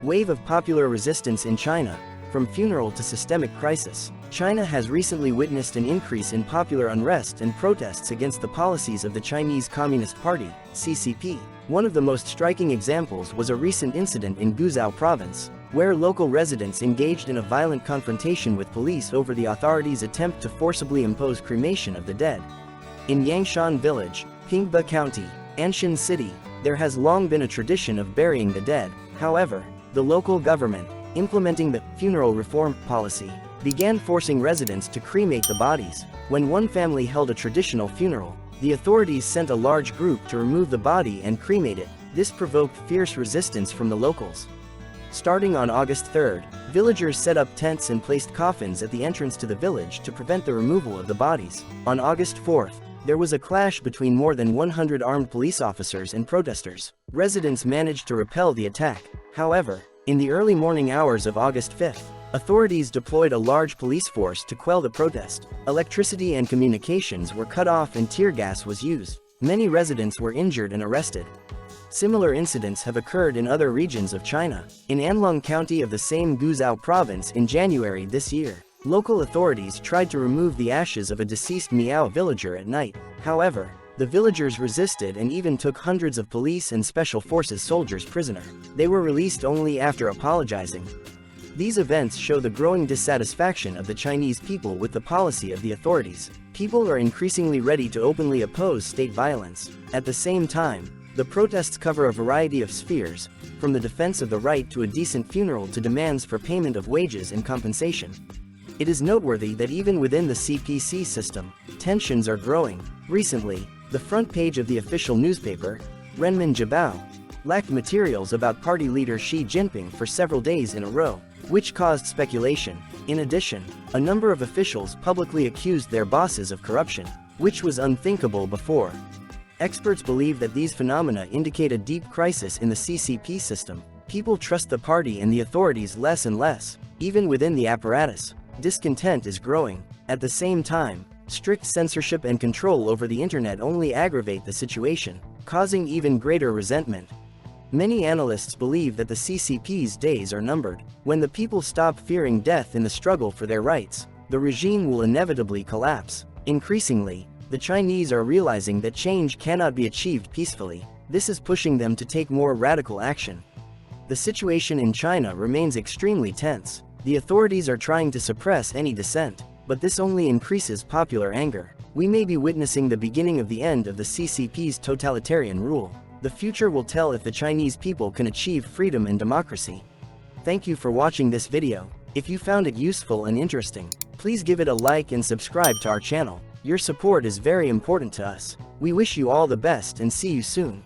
Wave of popular resistance in China. From funeral to systemic crisis, China has recently witnessed an increase in popular unrest and protests against the policies of the Chinese Communist Party, CCP. One of the most striking examples was a recent incident in Guizhou province, where local residents engaged in a violent confrontation with police over the authorities' attempt to forcibly impose cremation of the dead. In Yangshan Village, Pingba County, Anshan City, there has long been a tradition of burying the dead. However, the local government, implementing the funeral reform policy, began forcing residents to cremate the bodies. When one family held a traditional funeral, the authorities sent a large group to remove the body and cremate it. This provoked fierce resistance from the locals. Starting on August 3rd, villagers set up tents and placed coffins at the entrance to the village to prevent the removal of the bodies. On August 4th, there was a clash between more than 100 armed police officers and protesters. Residents managed to repel the attack. However, in the early morning hours of August 5th, authorities deployed a large police force to quell the protest. Electricity and communications were cut off and tear gas was used. Many residents were injured and arrested. Similar incidents have occurred in other regions of China. In Anlong County of the same Guizhou province in January this year, local authorities tried to remove the ashes of a deceased Miao villager at night. However, the villagers resisted and even took hundreds of police and special forces soldiers prisoner. They were released only after apologizing. These events show the growing dissatisfaction of the Chinese people with the policy of the authorities. People are increasingly ready to openly oppose state violence. At the same time, the protests cover a variety of spheres, from the defense of the right to a decent funeral to demands for payment of wages and compensation. It is noteworthy that even within the CPC system, tensions are growing. Recently, the front page of the official newspaper, Renmin Jibao, lacked materials about party leader Xi Jinping for several days in a row, which caused speculation. In addition, a number of officials publicly accused their bosses of corruption, which was unthinkable before. Experts believe that these phenomena indicate a deep crisis in the CCP system. People trust the party and the authorities less and less. Even within the apparatus, discontent is growing. At the same time, strict censorship and control over the internet only aggravate the situation, causing even greater resentment. Many analysts believe that the CCP's days are numbered. When the people stop fearing death in the struggle for their rights, the regime will inevitably collapse. Increasingly, the Chinese are realizing that change cannot be achieved peacefully. This is pushing them to take more radical action. The situation in China remains extremely tense. The authorities are trying to suppress any dissent, but this only increases popular anger. We may be witnessing the beginning of the end of the CCP's totalitarian rule. The future will tell if the Chinese people can achieve freedom and democracy. Thank you for watching this video. If you found it useful and interesting, please give it a like and subscribe to our channel. Your support is very important to us. We wish you all the best and see you soon.